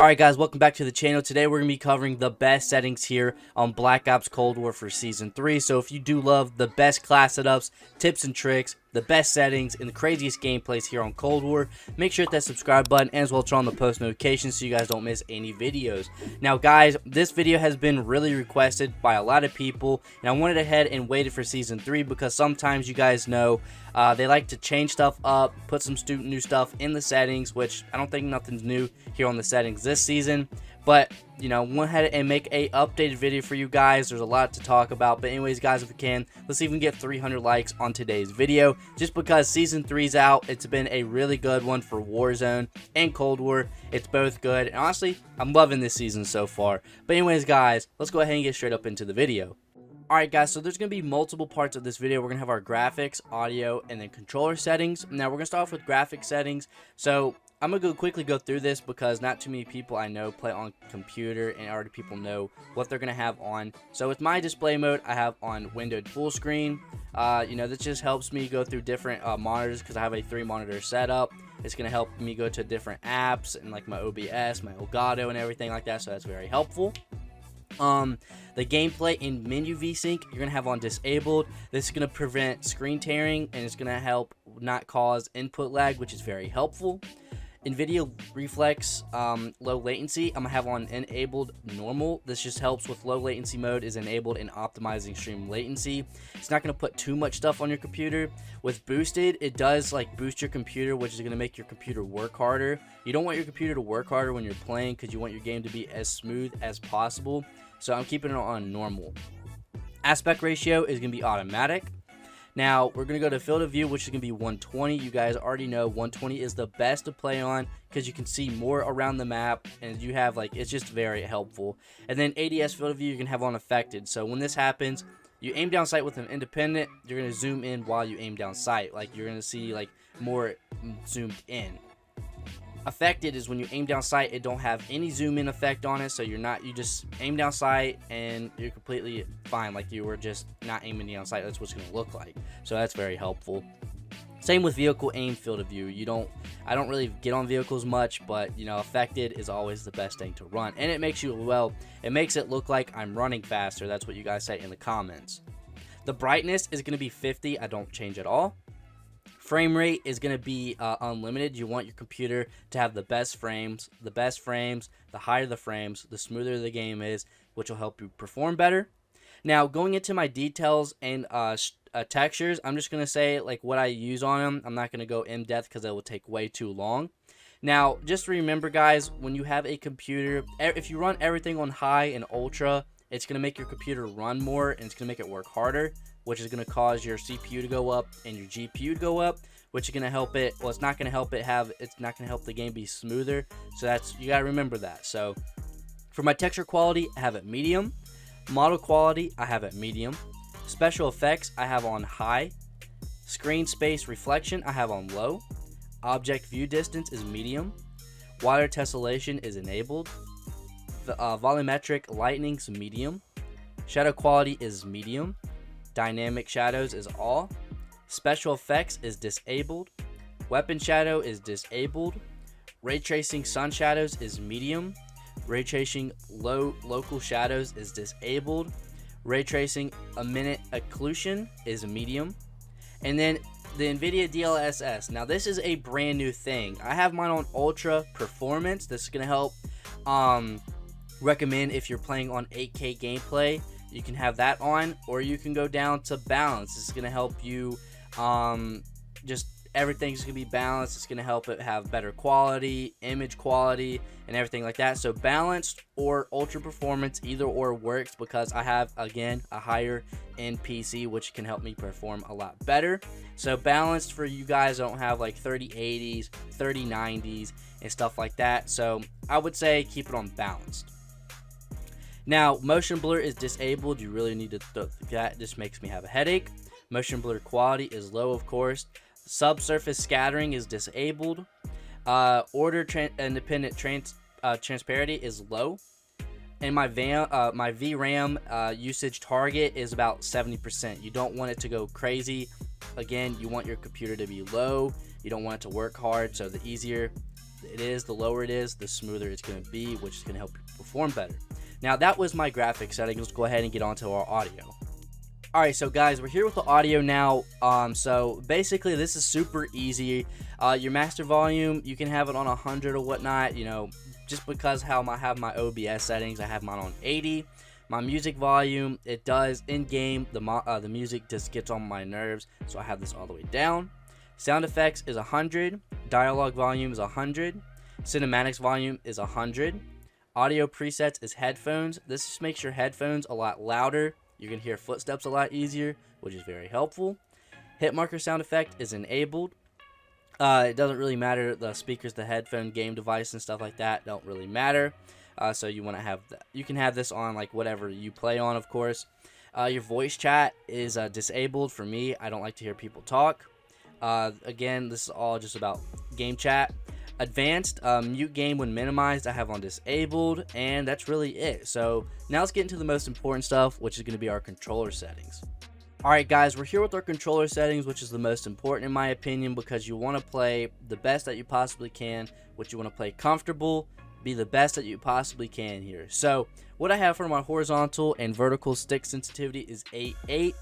Alright guys, welcome back to the channel. Today we're going to be covering the best settings here on Black Ops Cold War for Season 3. So if you do love the best class setups, tips and tricks, the best settings, and the craziest gameplays here on Cold War, make sure to hit that subscribe button and as well turn on the post notifications so you guys don't miss any videos. Now guys, this video has been really requested by a lot of people, and I went ahead and waited for Season 3 because sometimes you guys know they like to change stuff up, put some new stuff in the settings, which I don't think nothing's new here on the settings this season. But, you know, went ahead and make a updated video for you guys. There's a lot to talk about. But anyways, guys, if we can, let's even get 300 likes on today's video. Just because Season 3's out, it's been a really good one for Warzone and Cold War. It's both good. And honestly, I'm loving this season so far. But anyways, guys, let's go ahead and get straight up into the video. Alright guys, so there's going to be multiple parts of this video. We're going to have our graphics, audio, and then controller settings. Now, we're going to start off with graphics settings. So, I'm going to quickly go through this because not too many people I know play on computer and already people know what they're going to have on. So, with my display mode, I have on windowed full screen. You know, this just helps me go through different monitors because I have a 3-monitor setup. It's going to help me go to different apps and like my OBS, my Elgato, and everything like that. So, that's very helpful. The gameplay in menu VSync you're gonna have on disabled. This is gonna prevent screen tearing and it's gonna help not cause input lag, which is very helpful. NVIDIA Reflex low latency I'm gonna have on enabled normal. This just helps with low latency mode is enabled in optimizing stream latency. It's not gonna put too much stuff on your computer. With boosted, it does like boost your computer, which is gonna make your computer work harder. You don't want your computer to work harder when you're playing because you want your game to be as smooth as possible. So I'm keeping it on normal. Aspect ratio is going to be automatic. Now, we're going to go to field of view, which is going to be 120. You guys already know 120 is the best to play on because you can see more around the map and you have like, it's just very helpful. And then ADS field of view you can have on affected. So when this happens, you aim down sight with an independent, you're going to zoom in while you aim down sight. Like you're going to see like more zoomed in. Affected is when you aim down sight, it don't have any zoom in effect on it, so you just aim down sight and you're completely fine, like you were just not aiming down sight. That's what it's going to look like, so that's very helpful. Same with vehicle aim field of view. I don't really get on vehicles much, but you know, affected is always the best thing to run, and it makes it look like I'm running faster. That's what you guys say in the comments. The brightness is going to be 50. I don't change at all. Frame rate is going to be unlimited. You want your computer to have the best frames. The higher the frames, the smoother the game is, which will help you perform better. Now, going into my details and textures, I'm just going to say like what I use on them. I'm not going to go in depth because it will take way too long. Now, just remember guys, when you have a computer, if you run everything on high and ultra, it's going to make your computer run more and it's going to make it work harder, which is going to cause your CPU to go up and your GPU to go up, which is going to help it. Well, it's not going to help the game be smoother. So you got to remember that. So for my texture quality, I have it medium. Model quality, I have it medium. Special effects, I have on high. Screen space reflection, I have on low. Object view distance is medium. Water tessellation is enabled. Volumetric lightning's medium. Shadow quality is medium. Dynamic shadows is all. Special effects is disabled. Weapon shadow is disabled. Ray tracing sun shadows is medium. Ray tracing local shadows is disabled. Ray tracing a minute occlusion is medium. And then the NVIDIA DLSS. Now this is a brand new thing. I have mine on ultra performance. This is going to help recommend if you're playing on 8K gameplay, you can have that on, or you can go down to balance. This is going to help you just everything's going to be balanced. It's going to help it have better quality, image quality, and everything like that. So balanced or ultra performance, either or works because I have, again, a higher end PC, which can help me perform a lot better. So balanced for you guys don't have like 3080s, 3090s, and stuff like that. So I would say keep it on balanced. Now, motion blur is disabled. You really need to that just makes me have a headache. Motion blur quality is low, of course. Subsurface scattering is disabled. Order independent transparency is low. And my VRAM usage target is about 70%. You don't want it to go crazy. Again, you want your computer to be low. You don't want it to work hard. So the easier it is, the lower it is, the smoother it's going to be, which is going to help you perform better. Now that was my graphics settings. Let's go ahead and get onto our audio. Alright, so guys, we're here with the audio now. So basically this is super easy. Your master volume, you can have it on 100 or whatnot, you know, just because how I have my OBS settings, I have mine on 80. My music volume, it does in game, the music just gets on my nerves, so I have this all the way down. Sound effects is 100, dialogue volume is 100, cinematics volume is 100. Audio presets is headphones. This just makes your headphones a lot louder. You can hear footsteps a lot easier, which is very helpful. Hit marker sound effect is enabled. It doesn't really matter. The speakers, the headphone, game device, and stuff like that don't really matter. So you want to have that. You can have this on like whatever you play on, of course. Your voice chat is disabled for me. I don't like to hear people talk. Again, this is all just about game chat. Advanced, mute game when minimized, I have on disabled, and that's really it. So now let's get into the most important stuff, which is going to be our controller settings. Alright guys, we're here with our controller settings, which is the most important in my opinion, because you want to play the best that you possibly can, which you want to play comfortable, be the best that you possibly can here. So what I have for my horizontal and vertical stick sensitivity is 8.8.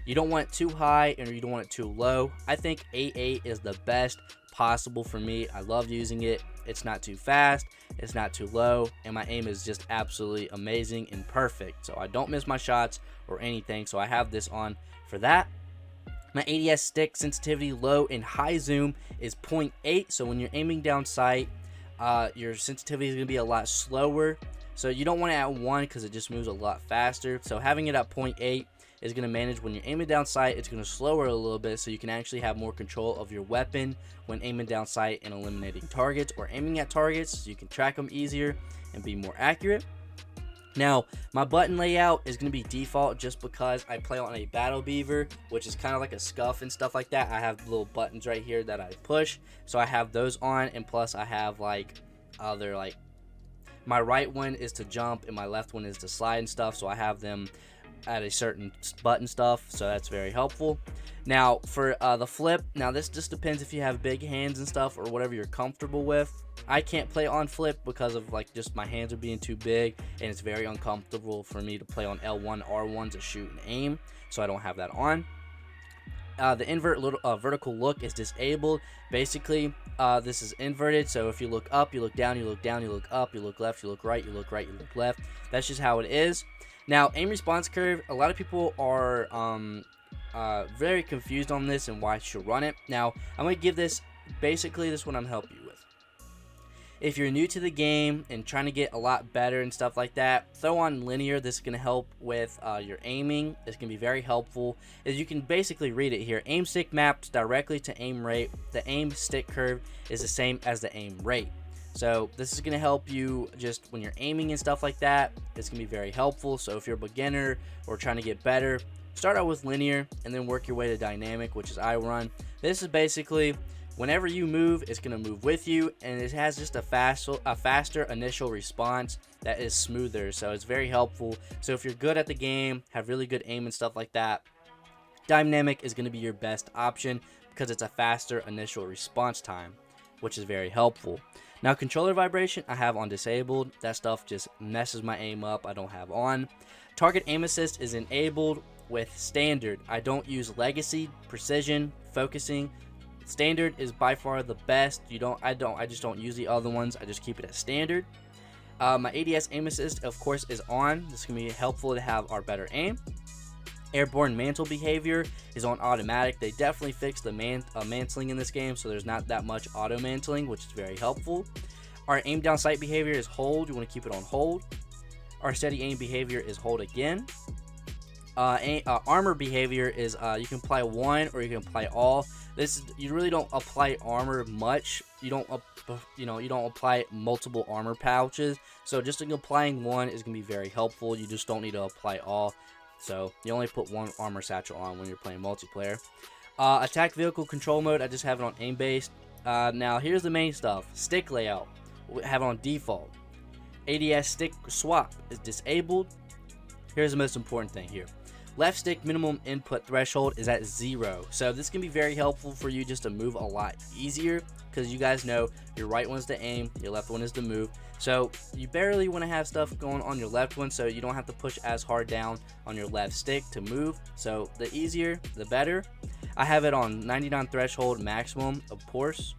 You don't want it too high and you don't want it too low. I think 8.8 is the best possible for me. I love using it. It's not too fast, it's not too low, and my aim is just absolutely amazing and perfect, so I don't miss my shots or anything. So I have this on for that. My ADS stick sensitivity low and high zoom is 0.8, so when you're aiming down sight, your sensitivity is going to be a lot slower. So you don't want it at 1 because it just moves a lot faster. So having it at 0.8 is going to manage when you're aiming down sight. It's going to slower a little bit so you can actually have more control of your weapon when aiming down sight and eliminating targets or aiming at targets, so you can track them easier and be more accurate. Now, my button layout is going to be default just because I play on a Battle Beaver, which is kind of like a scuff and stuff like that. I have little buttons right here that I push, so I have those on, and plus I have like other like my right one is to jump and my left one is to slide and stuff, so I have them at a certain button stuff, so that's very helpful. Now for the flip, now this just depends if you have big hands and stuff or whatever you're comfortable with. I can't play on flip because of like just my hands are being too big, and it's very uncomfortable for me to play on L1, R1 to shoot and aim, so I don't have that on. The invert vertical look is disabled. Basically, this is inverted, so if you look up, you look down, you look down, you look up, you look left, you look right, you look right, you look left. That's just how it is. Now, aim response curve, a lot of people are very confused on this and why I should run it. Now, I'm going to give this, basically this is what I'm helping you with. If you're new to the game and trying to get a lot better and stuff like that, throw on linear. This is going to help with your aiming. It's going to be very helpful. As you can basically read it here, aim stick maps directly to aim rate. The aim stick curve is the same as the aim rate. So this is going to help you just when you're aiming and stuff like that. It's going to be very helpful. So if you're a beginner or trying to get better, start out with linear and then work your way to dynamic, which is I run. This is basically whenever you move, it's going to move with you, and it has just a faster initial response that is smoother. So it's very helpful. So if you're good at the game, have really good aim and stuff like that, dynamic is going to be your best option because it's a faster initial response time, which is very helpful. Now, controller vibration I have on disabled. That stuff just messes my aim up. I don't have on. Target aim assist is enabled with standard. I don't use legacy, precision, focusing. Standard is by far the best. I just don't use the other ones. I just keep it as standard. My ADS aim assist, of course, is on. This can be helpful to have our better aim. Airborne mantle behavior is on automatic. They definitely fixed the mantling in this game, so there's not that much auto mantling, which is very helpful. Our aim down sight behavior is hold. You want to keep it on hold. Our steady aim behavior is hold again. Armor behavior is you can apply one or you can apply all. You really don't apply armor much. You don't apply multiple armor pouches. So just applying one is gonna be very helpful. You just don't need to apply all. So you only put one armor satchel on when you're playing multiplayer. Attack vehicle control mode, I just have it on aim based. Now here's the main stuff. Stick layout, we have it on default. ADS stick swap is disabled. Here's the most important thing here. Left stick minimum input threshold is at 0. So this can be very helpful for you just to move a lot easier, because you guys know your right one is to aim, your left one is to move. So you barely want to have stuff going on your left one, so you don't have to push as hard down on your left stick to move. So the easier, the better. I have it on 99 threshold maximum, of course.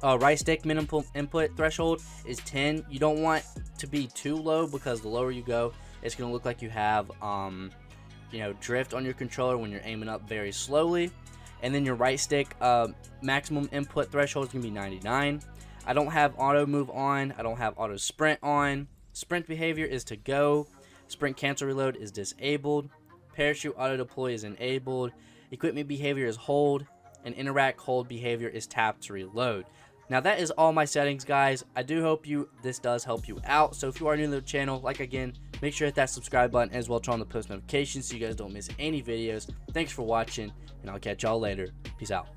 Right stick minimum input threshold is 10. You don't want to be too low, because the lower you go, it's going to look like you have drift on your controller when you're aiming up very slowly. And then your right stick maximum input threshold is going to be 99. I don't have auto move on. I don't have auto sprint on. Sprint behavior is to go. Sprint cancel reload is disabled. Parachute auto deploy is enabled. Equipment behavior is hold. And interact hold behavior is tap to reload. Now that is all my settings, guys. I do hope this does help you out. So if you are new to the channel, again, make sure to hit that subscribe button as well, turn on the post notifications so you guys don't miss any videos. Thanks for watching, and I'll catch y'all later. Peace out.